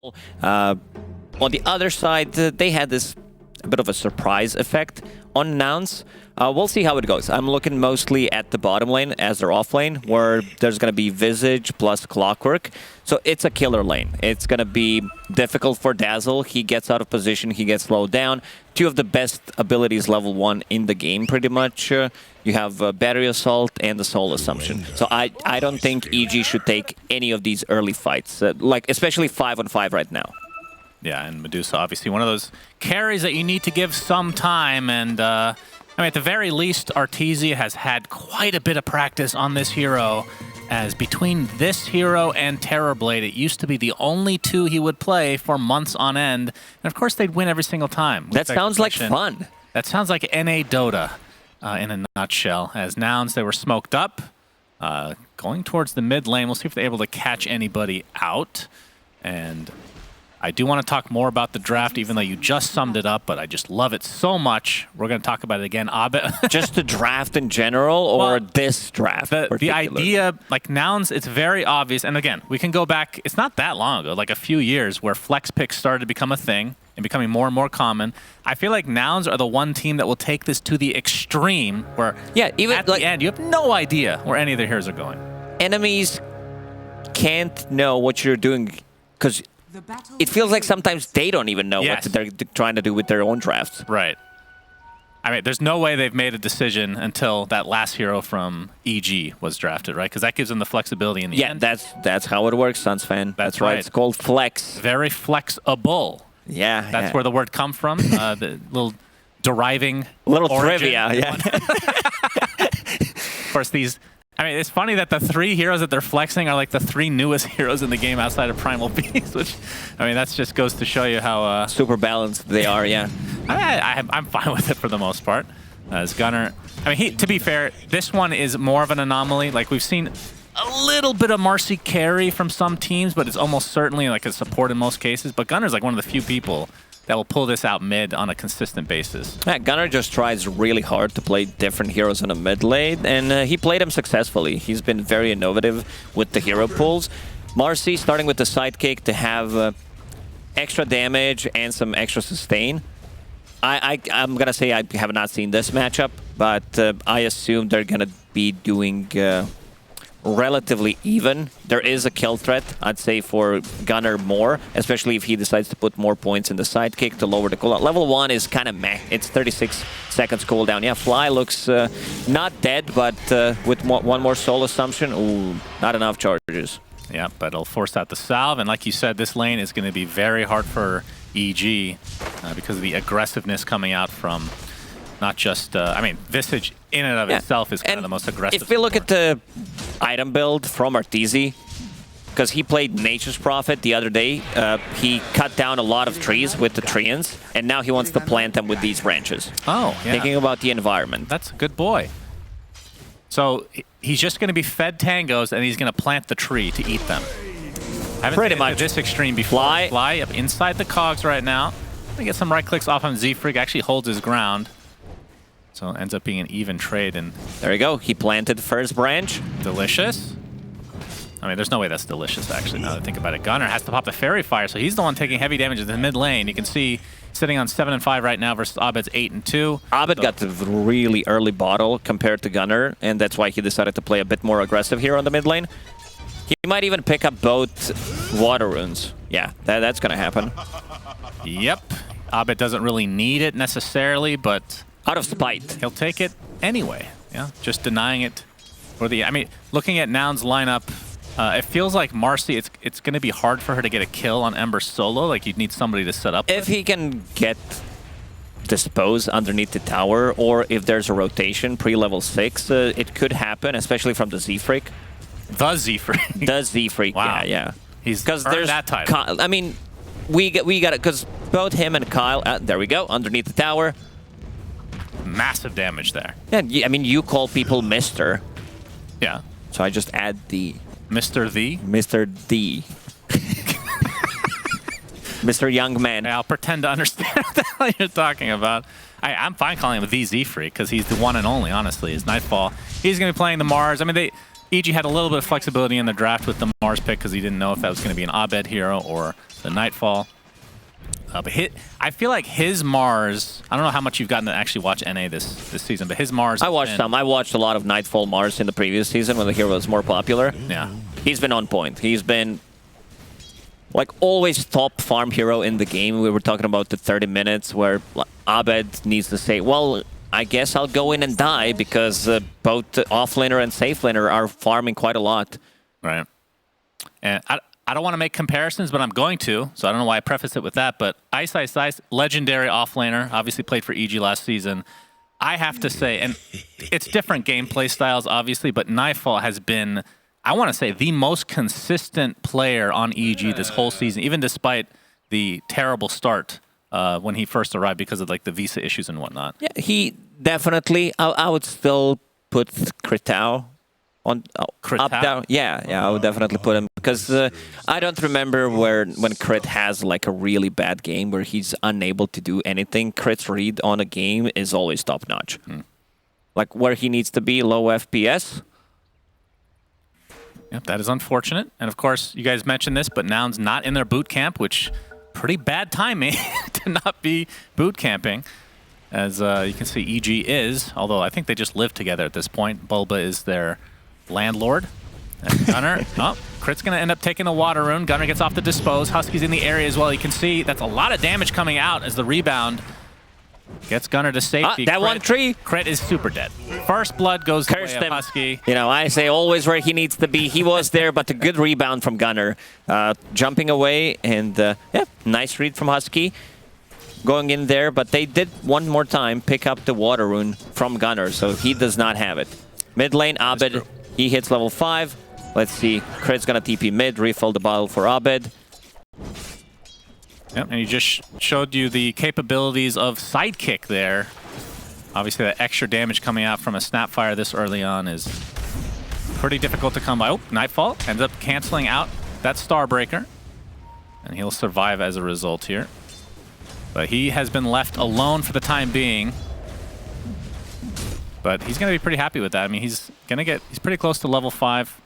On the other side, they had this a bit of a surprise effect on nouns. We'll see how it goes. I'm looking mostly at the bottom lane as their off lane, where there's going to be Visage plus Clockwork. So it's a killer lane. It's going to be difficult for Dazzle. He gets out of position, he gets slowed down. Two of the best abilities level 1 in the game, pretty much. You have Battery Assault and the Soul Assumption. So I don't think EG should take any of these early fights, like especially 5-on-5 right now. Yeah, and Medusa, obviously one of those carries that you need to give some time. And I mean, at the very least, Arteezy has had quite a bit of practice on this hero, as between this hero and Terrorblade, it used to be the only two he would play for months on end. And of course, they'd win every single time. That sounds like fun. That sounds like NA Dota in a nutshell. As nouns, they were smoked up, going towards the mid lane. We'll see if they're able to catch anybody out. And I do want to talk more about the draft, even though you just summed it up, but I just love it so much. We're going to talk about it again. Just the draft in general, or well, this draft? The idea, like nouns, it's very obvious. And again, we can go back, it's not that long ago, like a few years, where flex picks started to become a thing and becoming more and more common. I feel like nouns are the one team that will take this to the extreme, where even at the end, you have no idea where any of their heroes are going. Enemies can't know what you're doing, because it feels like sometimes they don't even know what they're trying to do with their own drafts. Right. I mean, there's no way they've made a decision until that last hero from EG was drafted, right? Because that gives them the flexibility in the end. Yeah, that's how it works, Suns fan. That's right. It's called flex. Very flexible. Yeah. That's where the word come from. The little deriving little origin. Trivia, yeah. Of course, these... I mean, it's funny that the three heroes that they're flexing are like the three newest heroes in the game outside of Primal Beast, which, I mean, that just goes to show you how... super balanced they are, yeah. I'm fine with it for the most part. As Gunnar... I mean, to be fair, this one is more of an anomaly. Like, we've seen a little bit of Marcy carry from some teams, but it's almost certainly like a support in most cases. But Gunnar's like one of the few people that will pull this out mid on a consistent basis. Yeah, Gunnar just tries really hard to play different heroes in a mid lane, and he played them successfully. He's been very innovative with the hero pulls. Marcy, starting with the sidekick to have extra damage and some extra sustain. I'm going to say I have not seen this matchup, but I assume they're going to be doing relatively even. There is a kill threat, I'd say, for Gunnar more, especially if he decides to put more points in the sidekick to lower the cooldown. Level 1 is kind of meh. It's 36 seconds cooldown. Yeah, Fly looks not dead, but with one more soul assumption, ooh, not enough charges. Yeah, but it'll force out the salve, and like you said, this lane is going to be very hard for EG because of the aggressiveness coming out from not just, I mean, Visage in and of itself is kind of the most aggressive. If we look at the item build from Arteezy, because he played Nature's Prophet the other day, he cut down a lot of trees with the treants, and now he wants to plant them with these branches. Oh, yeah. Thinking about the environment. That's a good boy. So he's just going to be fed tangos, and he's going to plant the tree to eat them. I haven't seen it this extreme before. Fly up inside the cogs right now. They get some right clicks off on Z-Freak, actually holds his ground. So it ends up being an even trade, and there you go. He planted the first branch. Delicious. I mean, there's no way that's delicious, actually, now that I think about it. Gunnar has to pop the Fairy Fire, so he's the one taking heavy damage in the mid lane. You can see sitting on 7-5 right now versus Abed's 8-2. Abed got the really early bottle compared to Gunnar, and that's why he decided to play a bit more aggressive here on the mid lane. He might even pick up both water runes. Yeah, that's going to happen. Yep. Abed doesn't really need it necessarily, but out of spite, he'll take it anyway. Yeah, just denying it for the... I mean, looking at Noun's lineup, it feels like Marcy, it's going to be hard for her to get a kill on Ember solo. Like, you'd need somebody to set up. If he can get Dispose underneath the tower, or if there's a rotation pre-level 6, it could happen, especially from the Z-Freak. The Z-Freak? The Z-Freak, wow. Yeah. He's earned that title. I mean, we got it, because both him and Kyle, there we go, underneath the tower. Massive damage there. Yeah, I mean, you call people Mr. Yeah. So I just add the... Mr. The? Mr. The. Mr. Young Man. I'll pretend to understand what the hell you're talking about. I'm fine calling him the Z-Freak, because he's the one and only, honestly, is Nightfall. He's going to be playing the Mars. I mean, EG had a little bit of flexibility in the draft with the Mars pick because he didn't know if that was going to be an Abed hero or the Nightfall. But I feel like his Mars, I don't know how much you've gotten to actually watch NA this season, but his Mars... I watched some. I watched a lot of Nightfall Mars in the previous season when the hero was more popular. Yeah. He's been on point. He's been, like, always top farm hero in the game. We were talking about the 30 minutes where Abed needs to say, well, I guess I'll go in and die because both offlaner and safe laner are farming quite a lot. Right. And I don't want to make comparisons, but I'm going to, so I don't know why I preface it with that, but Ice, legendary offlaner, obviously played for EG last season. I have to say, and it's different gameplay styles, obviously, but Nightfall has been, I want to say, the most consistent player on EG this whole season, even despite the terrible start when he first arrived because of like the visa issues and whatnot. Yeah, he definitely, I would still put Kritau on up down. Yeah, I would definitely put him because I don't remember when Crit has like a really bad game where he's unable to do anything. Crit's read on a game is always top notch. Like where he needs to be, low FPS. Yep, that is unfortunate. And of course, you guys mentioned this, but Nouns not in their boot camp, which pretty bad timing to not be boot camping. As you can see, EG is, although I think they just live together at this point. Bulba is their landlord. And Gunnar, Crit's going to end up taking a water rune. Gunnar gets off the dispose. Husky's in the area as well. You can see that's a lot of damage coming out as the rebound gets Gunnar to safety. That one tree. Crit is super dead. First blood goes the way of Husky. You know, I say always where he needs to be. He was there, but a good rebound from Gunnar. Jumping away, and yeah, nice read from Husky. Going in there, but they did one more time pick up the water rune from Gunnar, so he does not have it. Mid lane, Abed. He hits level 5. Let's see. Crit's gonna TP mid, refill the bottle for Abed. Yep, and he just showed you the capabilities of Sidekick there. Obviously, that extra damage coming out from a Snapfire this early on is pretty difficult to come by. Oh, Nightfall ends up canceling out that Starbreaker. And he'll survive as a result here. But he has been left alone for the time being. But he's going to be pretty happy with that. I mean, he's pretty close to level 5.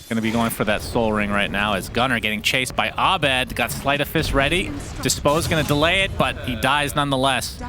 Going to be going for that soul ring right now as Gunnar getting chased by Abed. Got Sleight of Fist ready. Dispose going to delay it, but he dies nonetheless.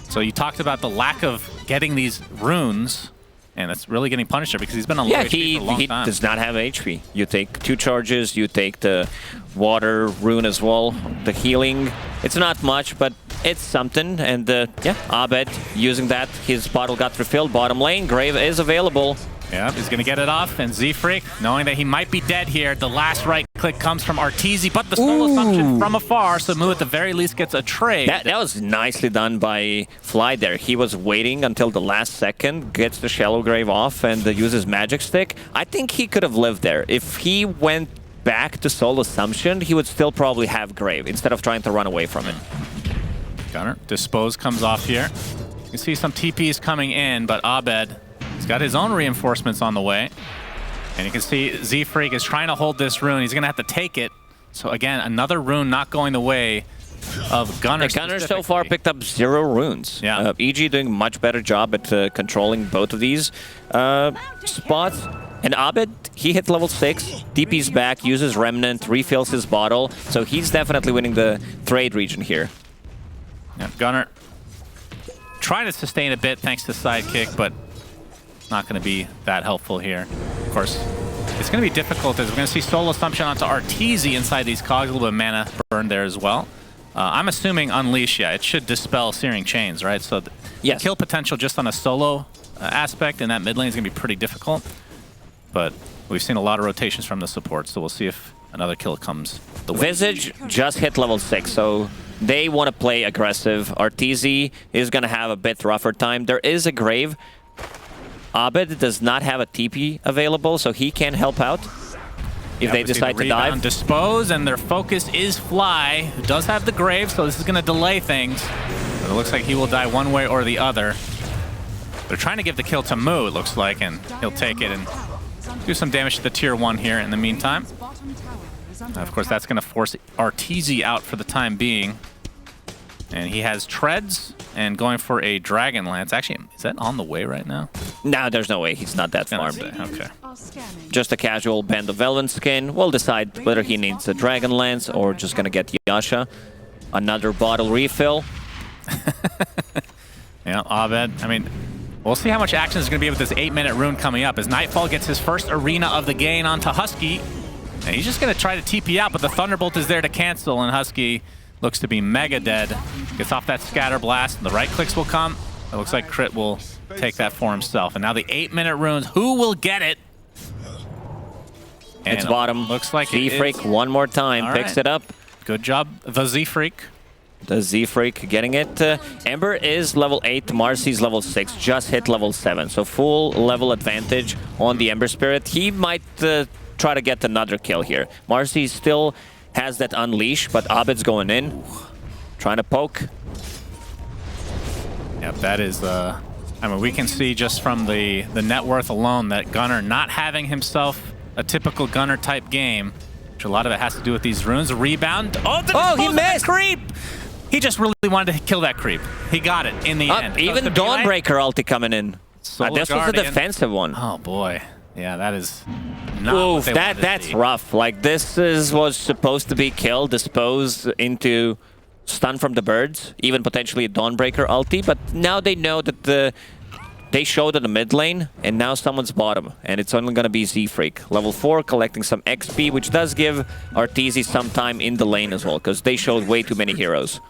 So you talked about the lack of getting these runes, and it's really getting punished there because he's been on low HP for a long time. He does not have HP. You take 2 charges, you take the water rune as well, the healing. It's not much, but it's something. And yeah, Abed using that. His bottle got refilled. Bottom lane, Grave is available. Yeah, he's going to get it off, and Z-Freak, knowing that he might be dead here, the last right click comes from Arteezy, but the soul assumption from afar, so Mu at the very least gets a trade. That was nicely done by Fly there. He was waiting until the last second, gets the Shallow Grave off, and uses Magic Stick. I think he could have lived there. If he went back to soul assumption, he would still probably have Grave, instead of trying to run away from it. Gunnar, Dispose comes off here. You can see some TPs coming in, but Abed, he's got his own reinforcements on the way. And you can see Z-Freak is trying to hold this rune. He's going to have to take it. So again, another rune not going the way of Gunnar. Gunnar so far picked up 0 runes. Yeah. EG doing a much better job at controlling both of these spots. And Abed, he hit level 6, DP's back, uses Remnant, refills his bottle. So he's definitely winning the trade region here. Yeah, Gunnar trying to sustain a bit thanks to Sidekick, but not going to be that helpful here. Of course, it's going to be difficult as we're going to see Soul Assumption onto Arteezy inside these cogs. A little bit of mana burn there as well. I'm assuming Unleash, yeah, it should dispel Searing Chains, right? So yes. Kill potential just on a solo aspect in that mid lane is going to be pretty difficult. But we've seen a lot of rotations from the support, so we'll see if another kill comes the way. Visage just hit level 6, so they want to play aggressive. Arteezy is going to have a bit rougher time. There is a Grave. Abed does not have a TP available, so he can help out if they decide to dive. Dispose, and their focus is Fly, who does have the Grave, so this is going to delay things. But it looks like he will die one way or the other. They're trying to give the kill to Mu, it looks like, and he'll take it and do some damage to the tier 1 here in the meantime. Of course, that's going to force Arteezy out for the time being. And he has Treads and going for a Dragon Lance. Actually, is that on the way right now? No, there's no way. He's not that farmed. Okay. just a casual Band of Elven skin. We'll decide whether he needs a Dragonlance or just gonna get Yasha. Another bottle refill. Yeah, Abed. I mean, we'll see how much action is going to be with this 8-minute rune coming up as Nightfall gets his first arena of the game onto Husky. And he's just going to try to TP out, but the Thunderbolt is there to cancel, and Husky looks to be mega dead. Gets off that Scatter Blast, and the right clicks will come. It looks like Crit will take that for himself. And now the 8-minute runes, who will get it? And it's bottom. Looks like Z-Freak one more time, picks it up. Good job, the Z-Freak. The Z-Freak getting it. Ember is level 8, Marcy's level 6, just hit level 7. So full level advantage on the Ember Spirit. He might try to get another kill here. Marcy still has that Unleash, but Abed's going in. Trying to poke. Yep, that is... I mean, we can see just from the net worth alone that Gunnar not having himself a typical Gunnar-type game, which a lot of it has to do with these runes. Rebound. Oh, he missed! Creep! He just really wanted to kill that creep. He got it in the end. Even Dawnbreaker ulti coming in. This was a defensive one. Oh boy. Yeah, that is not Oof, that's rough. Like, this was supposed to be kill, dispose into stun from the birds, even potentially a Dawnbreaker ulti, but now they know that they showed in the mid lane, and now someone's bottom, and it's only going to be Z-Freak. Level 4, collecting some XP, which does give Arteezy some time in the lane as well, because they showed way too many heroes.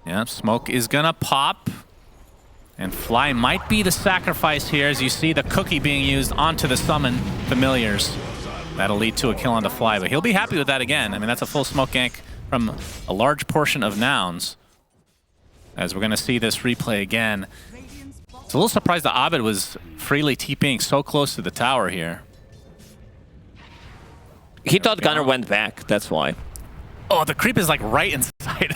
Yeah, smoke is gonna pop. And Fly might be the sacrifice here as you see the cookie being used onto the summon familiars. That'll lead to a kill on the Fly, but he'll be happy with that again. I mean, that's a full smoke gank from a large portion of Nouns. As we're gonna see this replay again. It's a little surprised that Abed was freely TPing so close to the tower here. He thought Gunnar went back, that's why. Oh, the creep is like right inside.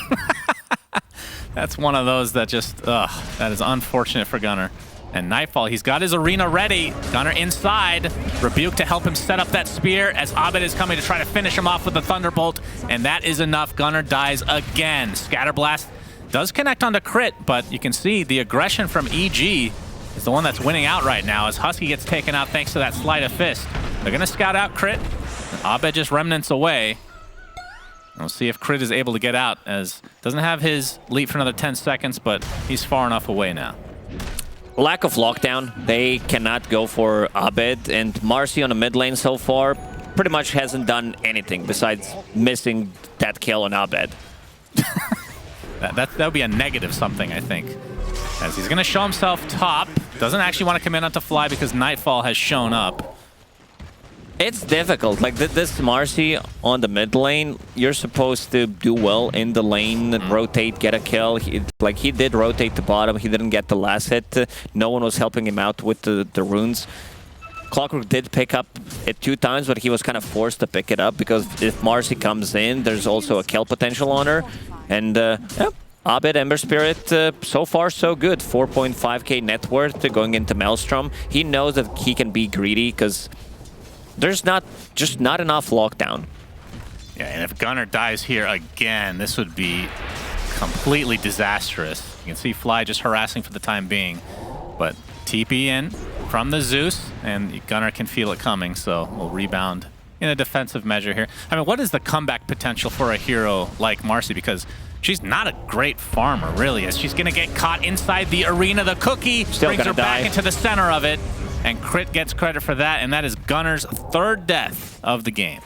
That's one of those that just, that is unfortunate for Gunnar. And Nightfall, he's got his arena ready. Gunnar inside. Rebuke to help him set up that spear as Abed is coming to try to finish him off with the Thunderbolt. And that is enough. Gunnar dies again. Scatterblast does connect onto Crit, but you can see the aggression from EG is the one that's winning out right now as Husky gets taken out thanks to that Sleight of Fist. They're going to scout out Crit. Abed just remnants away. We'll see if Crit is able to get out, as doesn't have his leap for another 10 seconds, but he's far enough away now. Lack of lockdown. They cannot go for Abed, and Marcy on the mid lane so far pretty much hasn't done anything besides missing that kill on Abed. that would be a negative something, I think. As he's going to show himself top. Doesn't actually want to come in onto Fly because Nightfall has shown up. It's difficult. Like, this Marcy on the mid lane, you're supposed to do well in the lane, rotate, get a kill. He did rotate the bottom. He didn't get the last hit. No one was helping him out with the runes. Clockwork did pick up it 2 times, but he was kind of forced to pick it up because if Marcy comes in, there's also a kill potential on her. And, yeah. Abed, Ember Spirit, so far so good. 4.5k net worth going into Maelstrom. He knows that he can be greedy because there's just not enough lockdown. Yeah, and if Gunnar dies here again, this would be completely disastrous. You can see Fly just harassing for the time being. But TP in from the Zeus, and Gunnar can feel it coming, so we'll rebound in a defensive measure here. I mean, what is the comeback potential for a hero like Marcy? Because she's not a great farmer, really, as she's going to get caught inside the arena. The cookie brings her back into the center of it. And Crit gets credit for that, and that is Gunnar's 3rd death of the game.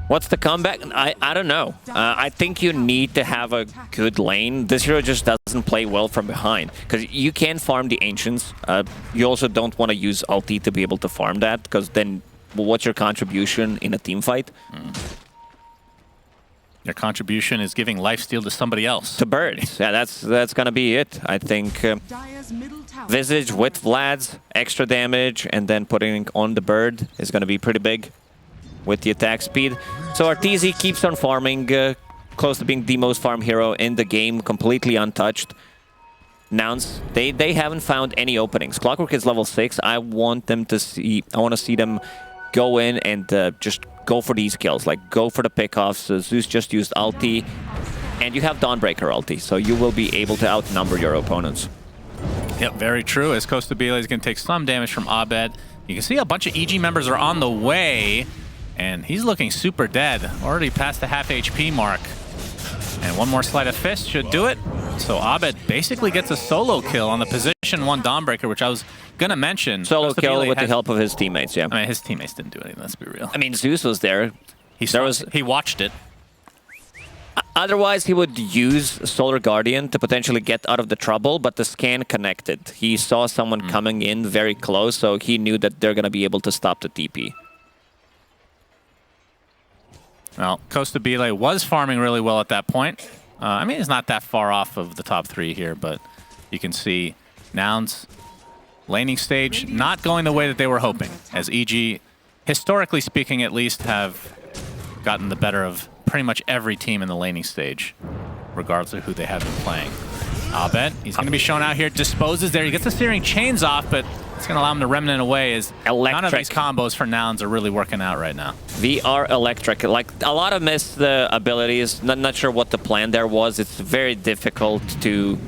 What's the comeback? I don't know. I think you need to have a good lane. This hero just doesn't play well from behind, because you can farm the Ancients. You also don't want to use ulti to be able to farm that, because then what's your contribution in a team fight? Your contribution is giving lifesteal to somebody else. To birds. Yeah, that's gonna be it. I think Visage with Vlad's extra damage and then putting on the bird is gonna be pretty big with the attack speed. So Arteezy keeps on farming, close to being the most farm hero in the game, completely untouched. Nouns, they haven't found any openings. Clockwork is level 6. I want to see them go in and just go for these kills, like go for the pickoffs. Zeus just used ulti, and you have Dawnbreaker ulti, so you will be able to outnumber your opponents. Yep, very true, as Costa Bela is going to take some damage from Abed, You can see a bunch of EG members are on the way, and he's looking super dead. Already past the half HP mark. And one more sleight of fist should do it. So Abed basically gets a solo kill on the position 1 Dawnbreaker, which I was going to mention. Solo kill with the help of his teammates, yeah. I mean, his teammates didn't do anything, let's be real. I mean, Zeus was there. He watched it. Otherwise, he would use Solar Guardian to potentially get out of the trouble, but the scan connected. He saw someone coming in very close, so he knew that they're going to be able to stop the TP. Well, Costabile was farming really well at that point. I mean, he's not that far off of the top 3 here, but you can see Nouns laning stage not going the way that they were hoping, as EG, historically speaking at least, have gotten the better of pretty much every team in the laning stage, regardless of who they have been playing. Abed, he's going to be shown out here, disposes there. He gets the Searing Chains off, but it's going to allow him to remnant away as none of these combos for Nouns are really working out right now. VR Electric, like a lot of missed abilities. Not sure what the plan there was. It's very difficult to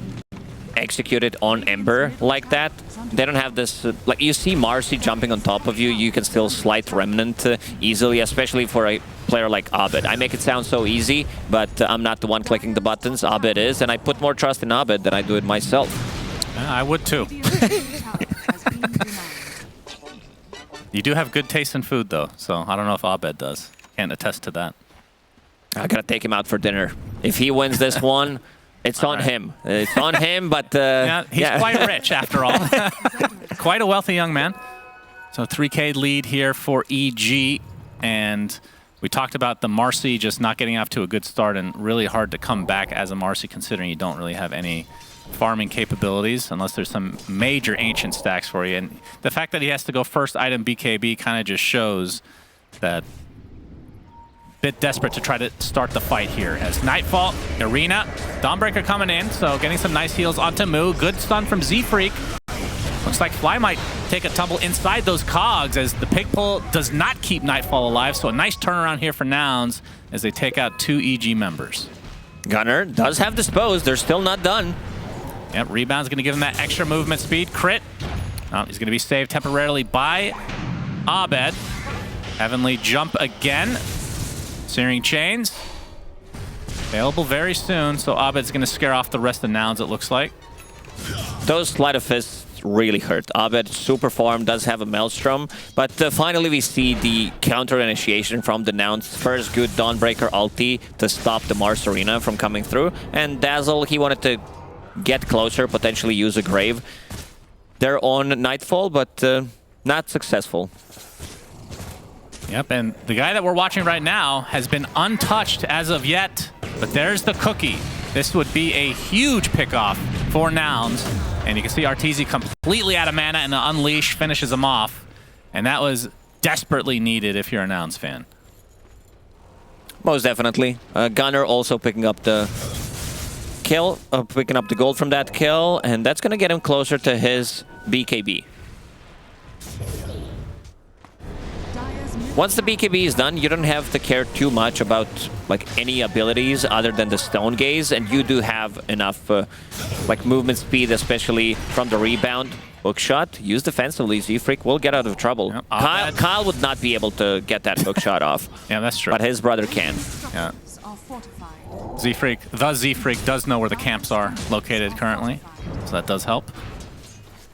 execute it on Ember like that. They don't have this, like you see Marcy jumping on top of you, you can still slight Remnant easily, especially for a player like Abed. I make it sound so easy, but I'm not the one clicking the buttons, Abed is, and I put more trust in Abed than I do it myself. I would too. You do have good taste in food though, so I don't know if Abed does. Can't attest to that. I gotta take him out for dinner. If he wins this one, it's on him. It's on him, but... yeah, he's quite rich, after all. Quite a wealthy young man. So 3K lead here for EG. And we talked about the Marcy just not getting off to a good start and really hard to come back as a Marcy, considering you don't really have any farming capabilities unless there's some major ancient stacks for you. And the fact that he has to go first item BKB kind of just shows that bit desperate to try to start the fight here. As Nightfall, Arena, Dawnbreaker coming in, so getting some nice heals onto Moo. Good stun from Z-Freak. Looks like Fly might take a tumble inside those cogs as the pig pull does not keep Nightfall alive, so a nice turnaround here for Nouns as they take out 2 EG members. Gunner does have Dispose, they're still not done. Yep, Rebound's gonna give him that extra movement speed. Crit. Oh, he's gonna be saved temporarily by Abed. Heavenly Jump again. Searing Chains. Available very soon, so Abed's going to scare off the rest of Nouns, it looks like. Those Sleight of Fists really hurt. Abed, super farm, does have a Maelstrom, but finally we see the counter initiation from the Nouns. First good Dawnbreaker ulti to stop the Mars Arena from coming through, and Dazzle, he wanted to get closer, potentially use a Grave. They're on Nightfall, but not successful. Yep, and the guy that we're watching right now has been untouched as of yet, but there's the cookie. This would be a huge pickoff for Nouns, and you can see Arteezy completely out of mana, and the Unleash finishes him off, and that was desperately needed if you're a Nouns fan. Most definitely. Gunner also picking up the kill, picking up the gold from that kill, and that's going to get him closer to his BKB. Once the BKB is done, you don't have to care too much about like any abilities other than the Stone Gaze, and you do have enough like movement speed, especially from the rebound. Hookshot, use defensively, Z-Freak will get out of trouble. Yep. Kyle would not be able to get that hookshot off. Yeah, that's true. But his brother can. Yeah. Z-Freak, the Z-Freak does know where the camps are located currently, so that does help.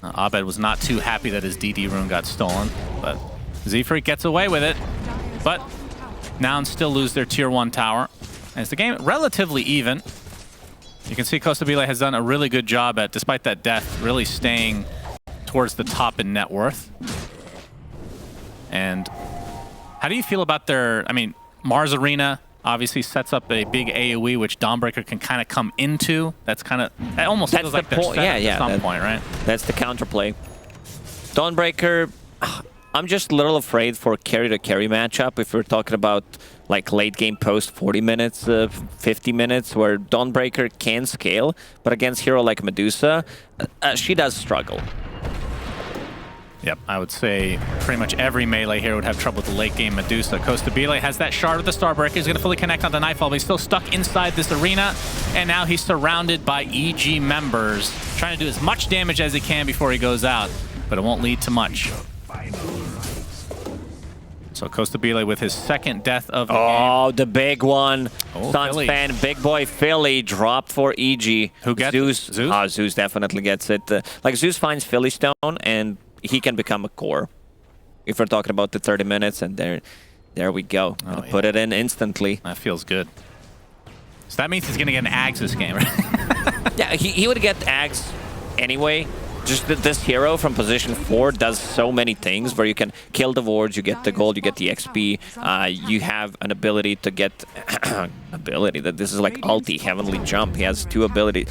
Abed was not too happy that his DD rune got stolen, but Z-Freak gets away with it, but Nouns still lose their tier 1 tower. As the game relatively even, you can see Costabile has done a really good job at, despite that death, really staying towards the top in net worth. And how do you feel about their, I mean, Mars Arena obviously sets up a big AoE, which Dawnbreaker can kind of come into. That's kind of, that almost feels like they're set at some point, right? That's the counterplay. Dawnbreaker, I'm just a little afraid for carry-to-carry matchup if we're talking about like late game post 40 minutes, 50 minutes, where Dawnbreaker can scale, but against hero like Medusa, she does struggle. Yep, I would say pretty much every melee here would have trouble with the late game Medusa. Costabile has that shard with the Starbreaker. He's going to fully connect on the Nightfall, but he's still stuck inside this arena, and now he's surrounded by EG members, trying to do as much damage as he can before he goes out, but it won't lead to much. So Costabile with his second death of the game. Oh, the big one. Oh, Suns Philly. fan, big boy Philly dropped for EG. Who gets Zeus? it? Zeus? Zeus definitely gets it. Like Zeus finds Philly Stone and he can become a core. If we're talking about the 30 minutes, and there we go. Oh, Put it in instantly. That feels good. So that means he's going to get an Ags this game, right? Yeah, he would get Ags anyway. Just this hero from position 4 does so many things where you can kill the wards, you get the gold, you get the XP, you have an ability to get ability that this is like ulti, heavenly jump. He has two abilities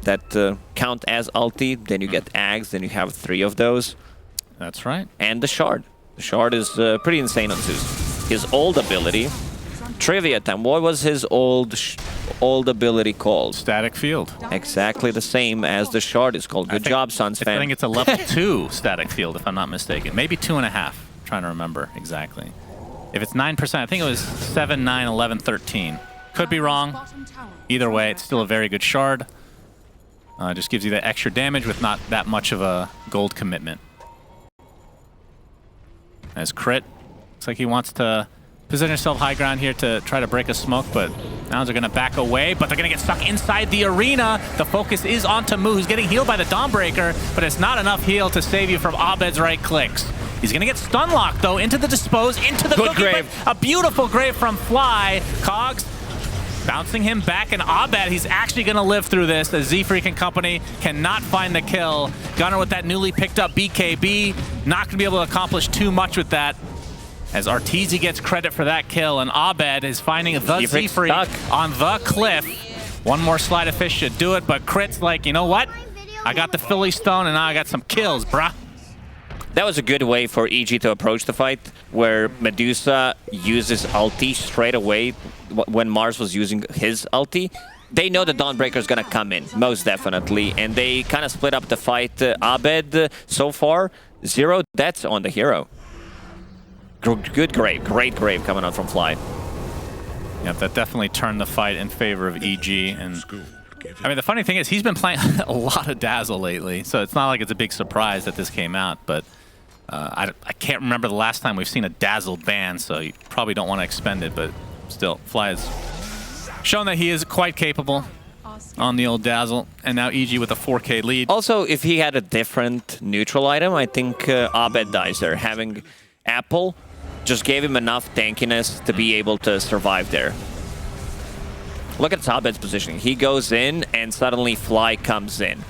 that count as ulti. Then you get Ags, then you have 3 of those. That's right. And the shard. The shard is pretty insane on Zeus. His old ability. Trivia time. What was his old ability called? Static field. Exactly the same as the shard is called. Good job, Suns fan. I think it's a level 2 static field, if I'm not mistaken. Maybe 2.5. Trying to remember exactly. If it's 9%, I think it was 7, 9, 11, 13. Could be wrong. Either way, it's still a very good shard. Just gives you that extra damage with not that much of a gold commitment. As crit, looks like he wants to position himself high ground here to try to break a smoke, but Nouns are going to back away, but they're going to get stuck inside the arena. The focus is on Tamu, who's getting healed by the Dawnbreaker, but it's not enough heal to save you from Abed's right clicks. He's going to get stun locked, though, into the Dispose, into the Good Cookie, grave. a beautiful grave from Fly. Cogs bouncing him back, and Abed, he's actually going to live through this, as Z-Freak and company cannot find the kill. Gunnar with that newly picked up BKB, not going to be able to accomplish too much with that, as Arteezy gets credit for that kill, and Abed is finding the Z-Freak on the cliff. One more slide of fish should do it, but Crit's like, you know what? I got the Philly Stone, and now I got some kills, bruh. That was a good way for EG to approach the fight, where Medusa uses ulti straight away when Mars was using his ulti. They know the Dawnbreaker is going to come in, most definitely, and they kind of split up the fight. Abed, so far, 0 deaths on the hero. Good grave, great grave coming out from Fly. Yep, that definitely turned the fight in favor of EG. And I mean, the funny thing is he's been playing a lot of Dazzle lately, so it's not like it's a big surprise that this came out, but I can't remember the last time we've seen a Dazzle ban, so you probably don't want to expend it, but still, Fly has shown that he is quite capable on the old Dazzle, and now EG with a 4K lead. Also, if he had a different neutral item, I think Abed dies there. Having Apple just gave him enough tankiness to be able to survive there. Look at Abed's positioning. He goes in, and suddenly Fly comes in.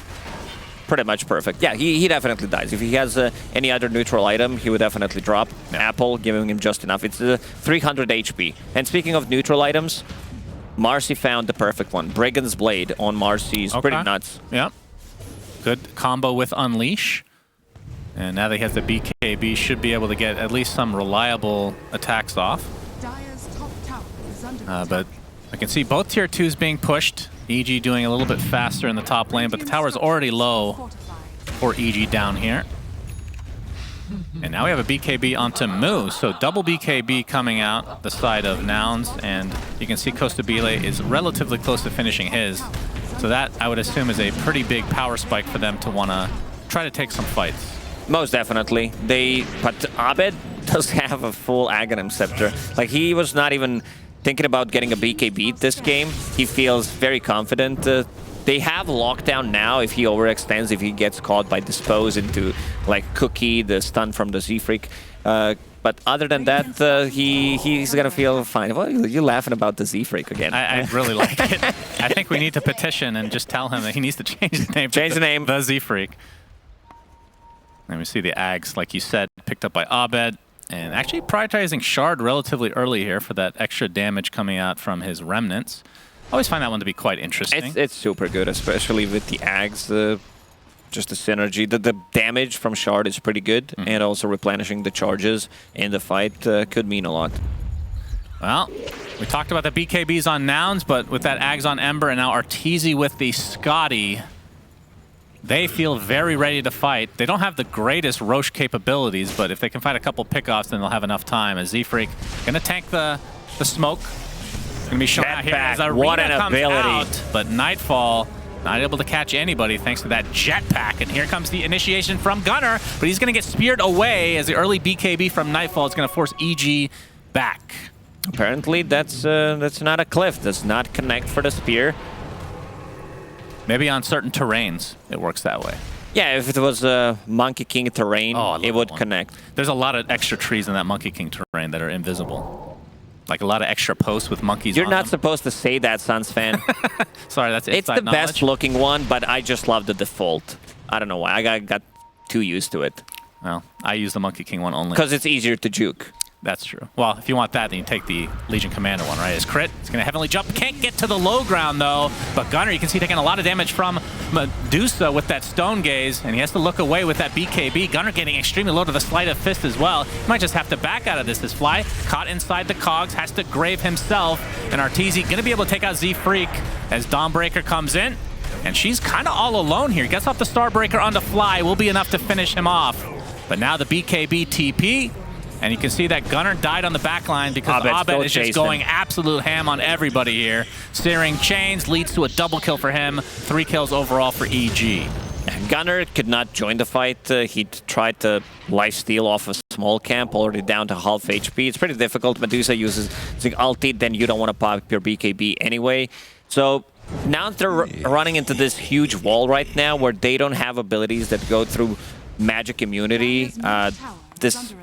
Pretty much perfect. Yeah, he definitely dies. If he has any other neutral item, he would definitely drop. Yeah. Apple, giving him just enough. It's 300 HP. And speaking of neutral items, Marcy found the perfect one. Brigand's Blade on Marcy is pretty nuts. Yep. Good combo with Unleash. And now that he has the BKB, should be able to get at least some reliable attacks off. But I can see both tier 2s being pushed. EG doing a little bit faster in the top lane, but the tower's already low for EG down here. And now we have a BKB onto Moo, so double BKB coming out the side of Nouns, and you can see Costabile is relatively close to finishing his. So that, I would assume, is a pretty big power spike for them to want to try to take some fights. Most definitely. But Abed does have a full Aghanim Scepter. Like, he was not even thinking about getting a BKB this game. He feels very confident. They have lockdown now if he overextends, if he gets caught by Dispose into, like, Cookie, the stun from the Z-Freak. But other than that, he's going to feel fine. Well, you're laughing about the Z-Freak again. I really like it. I think we need to petition and just tell him that he needs to change the name. Change the name. The Z-Freak. And we see the Ags, like you said, picked up by Abed. And actually prioritizing Shard relatively early here for that extra damage coming out from his Remnants. I always find that one to be quite interesting. It's super good, especially with the Ags. Just the synergy. The damage from Shard is pretty good. And also replenishing the charges in the fight could mean a lot. Well, we talked about the BKBs on Nouns, but with that Ags on Ember and now Arteezy with the Scotty, they feel very ready to fight. They don't have the greatest Roche capabilities, but if they can find a couple pickoffs, then they'll have enough time. As Z-Freak gonna tank the smoke. Gonna be shown out here as Arena what an comes ability. out, but Nightfall Not able to catch anybody thanks to that jetpack. And here comes the initiation from Gunnar, but he's going to get speared away as the early BKB from Nightfall is going to force EG back. Apparently, that's not a cliff. Does not connect for the spear. Maybe on certain terrains, it works that way. Yeah, if it was a Monkey King terrain, it would connect. There's a lot of extra trees in that Monkey King terrain that are invisible. Like a lot of extra posts with monkeys You're on not them. supposed to say that, Suns fan. Sorry, that's It's the knowledge. best looking one, but I just love the default. I don't know why. I got too used to it. Well, I use the Monkey King one only. Because it's easier to juke. That's true. Well, if you want that, then you take the Legion Commander one, right? His crit. It's going to heavenly jump. Can't get to the low ground, though. But Gunnar, you can see, taking a lot of damage from Medusa with that Stone Gaze, and he has to look away with that BKB. Gunnar getting extremely low to the Sleight of Fist as well. He might just have to back out of this. This Fly caught inside the cogs, has to grave himself, and Arteezy going to be able to take out Z-Freak as Dawnbreaker comes in. And she's kind of all alone here. Gets off the Starbreaker on the Fly. Will be enough to finish him off. But now the BKB TP. And you can see that Gunnar died on the back line because Abed is just going absolute ham on everybody here. Searing Chains leads to a double kill for him. 3 kills overall for EG. Gunnar could not join the fight. He tried to lifesteal off a small camp, already down to half HP. It's pretty difficult. Medusa uses ulti, then you don't want to pop your BKB anyway. So now they're running into this huge wall right now where they don't have abilities that go through magic immunity. This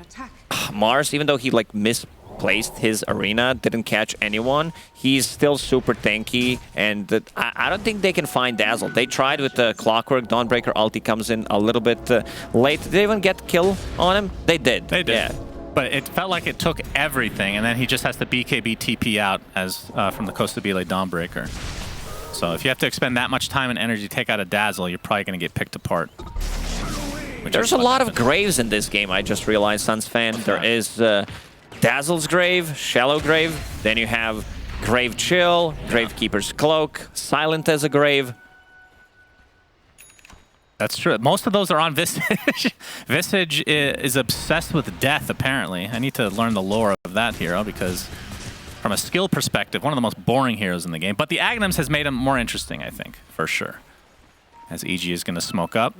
Mars, even though he like misplaced his arena, didn't catch anyone, he's still super tanky, and I don't think they can find Dazzle. They tried with the Clockwork. Dawnbreaker ulti comes in a little bit late. Did they even get kill on him? They did. They did. Yeah. But it felt like it took everything, and then he just has to BKB TP out as from the Costa Bile Dawnbreaker. So if you have to expend that much time and energy to take out a Dazzle, you're probably going to get picked apart. There's a lot of graves in this game, I just realized, Suns fan. Okay. There is Dazzle's grave, Shallow grave, then you have Grave Chill, Gravekeeper's Cloak, Silent as a grave. That's true. Most of those are on Visage. Visage is obsessed with death, apparently. I need to learn the lore of that hero because from a skill perspective, one of the most boring heroes in the game. But the Aghanims has made him more interesting, I think, for sure. As EG is going to smoke up.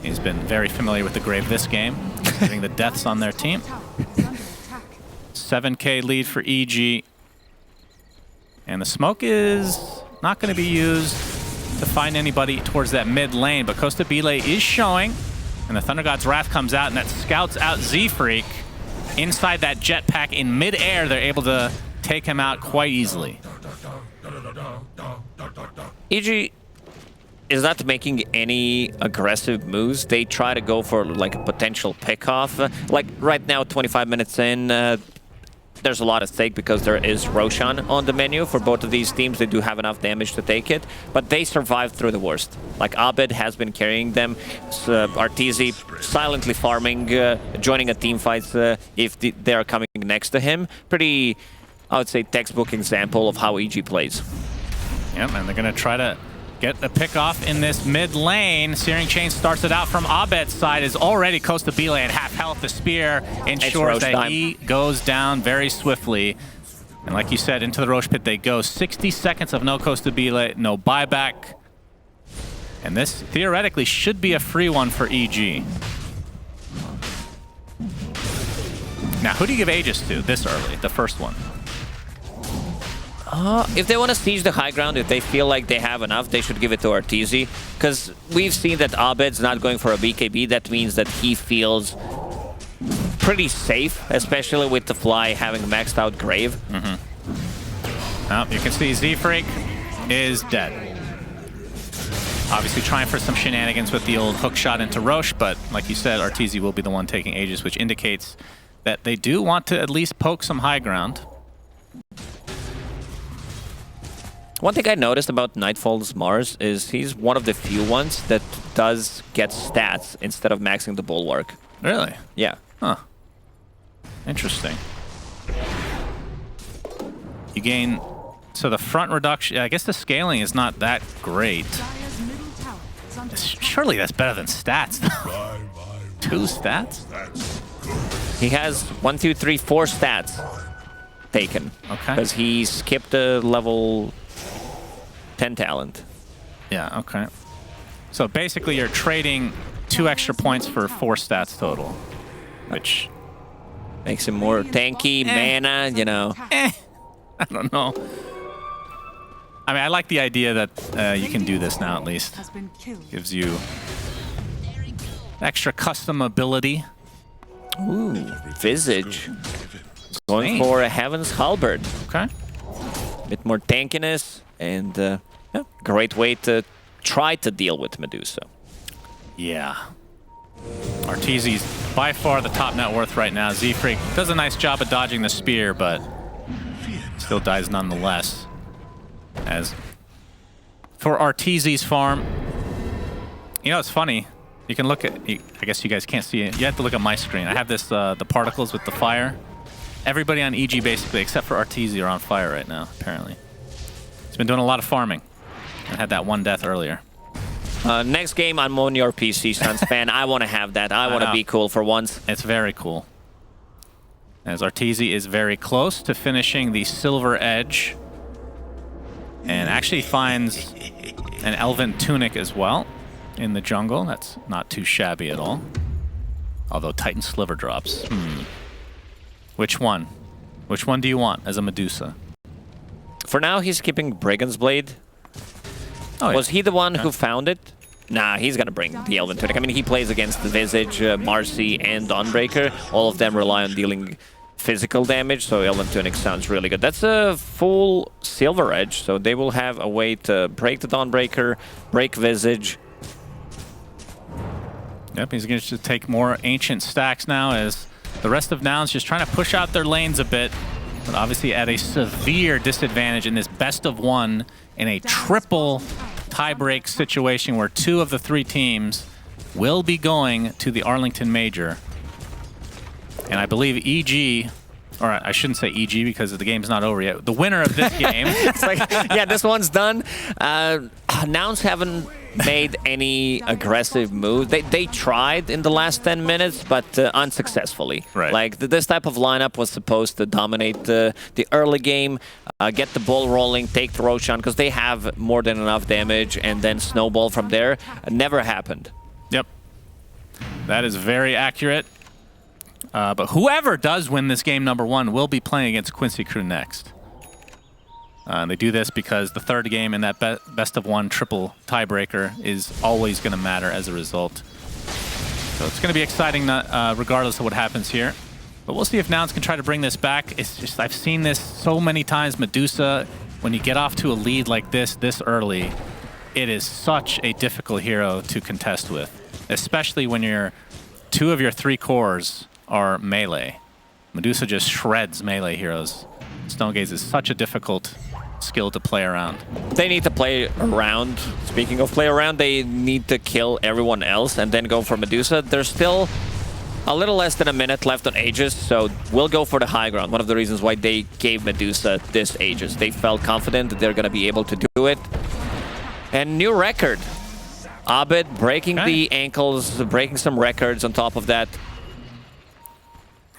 He's been very familiar with the Grave this game, getting the deaths on their team. 7k lead for EG. And the smoke is not going to be used to find anybody towards that mid lane, but Costa Bile is showing, and the Thunder God's Wrath comes out, and that scouts out Z-Freak. Inside that jetpack in mid-air, they're able to take him out quite easily. EG is not making any aggressive moves. They try to go for like a potential pick-off. Like right now, 25 minutes in, there's a lot at stake because there is Roshan on the menu for both of these teams. They do have enough damage to take it, but they survived through the worst. Like Abed has been carrying them. Arteezy silently farming, joining a team fight if they are coming next to him. Pretty, I would say, textbook example of how EG plays. Yep, and they're going to try to get a pick off in this mid lane. Searing Chain starts it out from Abed's side. Is already Costa Bile at half health. The spear ensures that he goes down very swiftly. And like you said, into the Roche pit they go. 60 seconds of no Costa Bile, no buyback. And this theoretically should be a free one for EG. Now, who do you give Aegis to this early, the first one? If they want to siege the high ground, if they feel like they have enough, they should give it to Arteezy. Because we've seen that Abed's not going for a BKB. That means that he feels pretty safe, especially with the Fly having maxed out Grave. Well, you can see Z-Freak is dead. Obviously trying for some shenanigans with the old hook shot into Roche, but like you said, Arteezy will be the one taking Aegis, which indicates that they do want to at least poke some high ground. One thing I noticed about Nightfall's Mars is he's one of the few ones that does get stats instead of maxing the Bulwark. Really? Yeah. Huh. Interesting. You gain... So the front reduction... I guess the scaling is not that great. Surely that's better than stats. 2 stats? He has 1, 2, 3, 4 stats taken. Okay. Because he skipped the level 10 talent. Yeah, okay. So basically you're trading 2 extra points for 4 stats total, which makes him more tanky, mana, you know. I don't know. I mean, I like the idea that you can do this now at least. Gives you extra custom ability. Ooh, Visage. Going for a Heaven's Halberd. Okay. Bit more tankiness and yeah, great way to try to deal with Medusa. Yeah. Arteezy's by far the top net worth right now. Z-Freak does a nice job of dodging the spear, but still dies nonetheless. As for Arteezy's farm, you know, it's funny. You can look at, I guess you guys can't see it. You have to look at my screen. I have this, the particles with the fire. Everybody on EG basically, except for Arteezy, are on fire right now, apparently. He's been doing a lot of farming. I had that 1 death earlier. Next game, I'm on your PC, Suns fan. I want to have that. I want to be cool for once. It's very cool. As Arteezy is very close to finishing the Silver Edge. And actually finds an Elven Tunic as well in the jungle. That's not too shabby at all. Although Titan Sliver drops. Which one? Which one do you want as a Medusa? For now, he's keeping Brigand's Blade. Oh, yeah. Was he the one who found it? Nah, he's gonna bring the Elven Tunic. I mean, he plays against the Visage, Marcy, and Dawnbreaker. All of them rely on dealing physical damage, so Elven Tunic sounds really good. That's a full Silver Edge, so they will have a way to break the Dawnbreaker, break Visage. Yep, he's going to take more ancient stacks now as the rest of Nouns just trying to push out their lanes a bit, but obviously at a severe disadvantage in this best of 1 in a triple tiebreak situation where 2 of the 3 teams will be going to the Arlington Major. And I believe EG, or I shouldn't say EG because the game's not over yet. The winner of this game. It's like, yeah, this one's done. Nouns haven't made any aggressive moves. They tried in the last 10 minutes, but unsuccessfully. Right. Like this type of lineup was supposed to dominate the early game, get the ball rolling, take the Roshan, because they have more than enough damage, and then snowball from there. Never happened. Yep. That is very accurate. But whoever does win this game number 1 will be playing against Quincy Crew next. They do this because the 3rd game in that best of 1 triple tiebreaker is always going to matter as a result. So it's going to be exciting regardless of what happens here. But we'll see if Nouns can try to bring this back. It's just, I've seen this so many times. Medusa, when you get off to a lead like this early, it is such a difficult hero to contest with, especially when 2 of your 3 cores are melee. Medusa just shreds melee heroes. Stone Gaze is such a difficult skill to play around. They need to play around. Speaking of play around, they need to kill everyone else and then go for Medusa. There's still a little less than a minute left on Aegis, so we'll go for the high ground. One of the reasons why they gave Medusa this Aegis. They felt confident that they're going to be able to do it. And new record. Abed breaking the ankles, breaking some records on top of that.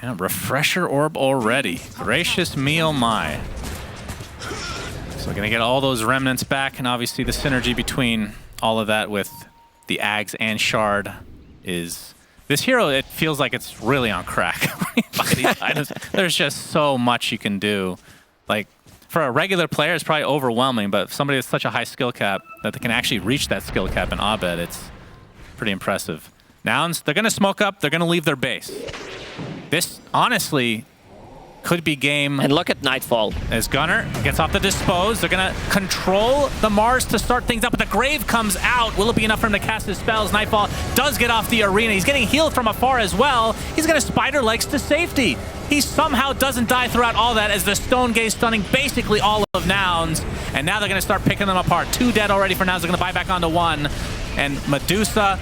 Yeah, Refresher Orb already. Gracious me, oh my. So gonna get all those remnants back, and obviously the synergy between all of that with the Ags and Shard is... This hero, it feels like it's really on crack by these items. There's just so much you can do. Like, for a regular player, it's probably overwhelming, but somebody with such a high skill cap that they can actually reach that skill cap in Abed, it's pretty impressive. Nouns, they're gonna smoke up, they're gonna leave their base. This, honestly, could be game... And look at Nightfall. As Gunnar gets off the Dispose, they're going to control the Mars to start things up, but the Grave comes out. Will it be enough for him to cast his spells? Nightfall does get off the arena. He's getting healed from afar as well. He's going to Spider Legs to safety. He somehow doesn't die throughout all that as the Stone Gaze stunning basically all of Nouns. And now they're going to start picking them apart. 2 dead already for Nouns. They're going to buy back onto 1. And Medusa...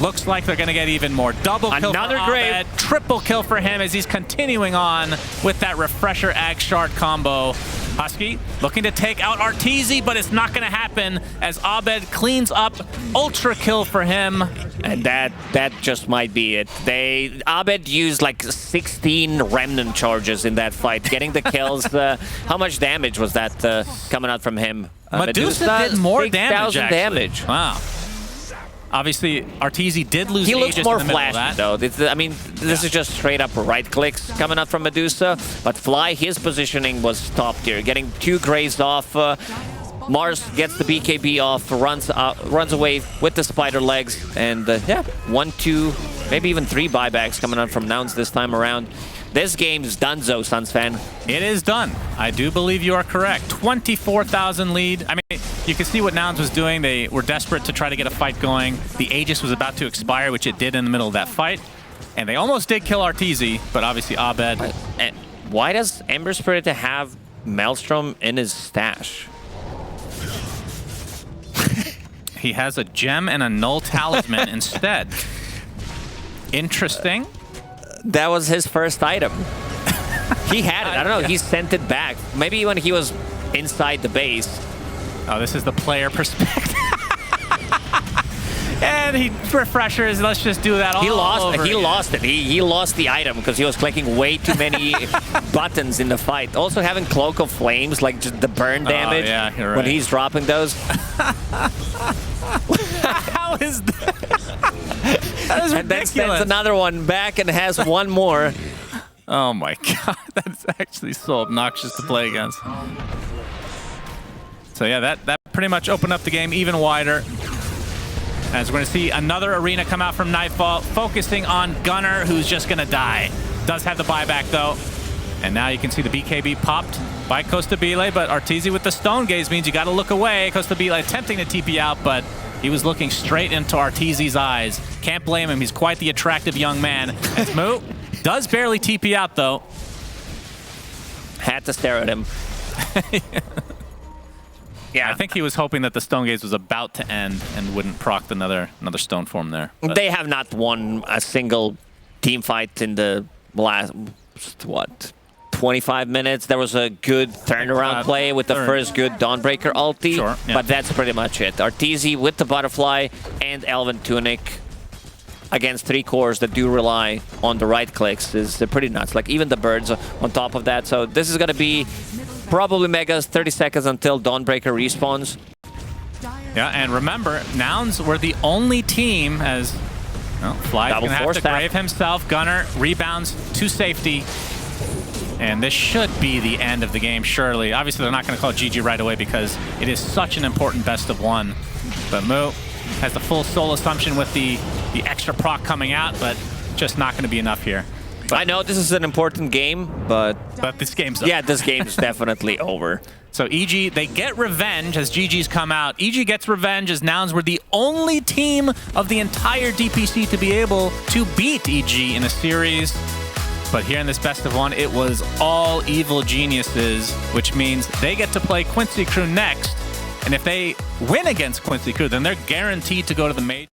looks like they're going to get even more. Double kill Another for Grave. Abed. Triple kill for him as he's continuing on with that Refresher Ag Shard combo. Husky looking to take out Arteezy, but it's not going to happen as Abed cleans up. Ultra kill for him. And that just might be it. Abed used like 16 remnant charges in that fight, getting the kills. How much damage was that coming out from him? Medusa did more 6,000 damage. Wow. Obviously, Arteezy did lose. He looks Aegis more in the middle of flashy, that. though. I mean, this is just straight up right clicks coming out from Medusa. But Fly, his positioning was top tier, getting 2 Grays off. Mars gets the BKB off, runs away with the spider legs, and yeah, 1, 2, maybe even 3 buybacks coming out from Nouns this time around. This game's donezo, Suns fan. It is done. I do believe you are correct. 24,000 lead. I mean, you can see what Nouns was doing. They were desperate to try to get a fight going. The Aegis was about to expire, which it did in the middle of that fight. And they almost did kill Arteezy, but obviously Abed. And why does Ember Spirit have Maelstrom in his stash? He has a gem and a null talisman instead. Interesting. That was his first item. He had it. I don't know. He sent it back. Maybe when he was inside the base. Oh, this is the player perspective. And he refreshers. Let's just do that all over He again. lost it. He lost the item because he was clicking way too many buttons in the fight. Also having Cloak of Flames, like just the burn damage yeah, you're right. when he's dropping those. How is that? That is And then ridiculous. sends another one back and has one more. Oh my god, that's actually so obnoxious to play against. So yeah, that pretty much opened up the game even wider. As we're going to see another arena come out from Nightfall, focusing on Gunner, who's just going to die. Does have the buyback, though. And now you can see the BKB popped by Costabile, but Arteezy with the Stone Gaze means you got to look away. Costabile attempting to TP out, but he was looking straight into Arteezy's eyes. Can't blame him. He's quite the attractive young man. As Moo does barely TP out, though. Had to stare at him. Yeah, I think he was hoping that the Stone Gaze was about to end and wouldn't proc another stone form there. But They have not won a single team fight in the last, what, 25 minutes. There was a good turnaround play with the first good Dawnbreaker ulti, Sure, yeah. but that's pretty much it. Arteezy with the Butterfly and Elven Tunic against 3 cores that do rely on the right clicks is pretty nuts. Like even the birds on top of that. So this is going to be probably Megas 30 seconds until Dawnbreaker respawns. yeah, and remember, Nouns were the only team as Fly's Double going to have force to tap. grave himself. Gunner rebounds to safety. And this should be the end of the game, surely. Obviously, they're not going to call GG right away because it is such an important best of 1. But Moo has the full soul assumption with the extra proc coming out, but just not going to be enough here. I know this is an important game, but this game's up. yeah, this game is definitely over. So EG, they get revenge as GG's come out. EG gets revenge as Nouns were the only team of the entire DPC to be able to beat EG in a series. But here in this best of 1, it was all evil geniuses, which means they get to play Quincy Crew next. And if they win against Quincy Crew, then they're guaranteed to go to the major.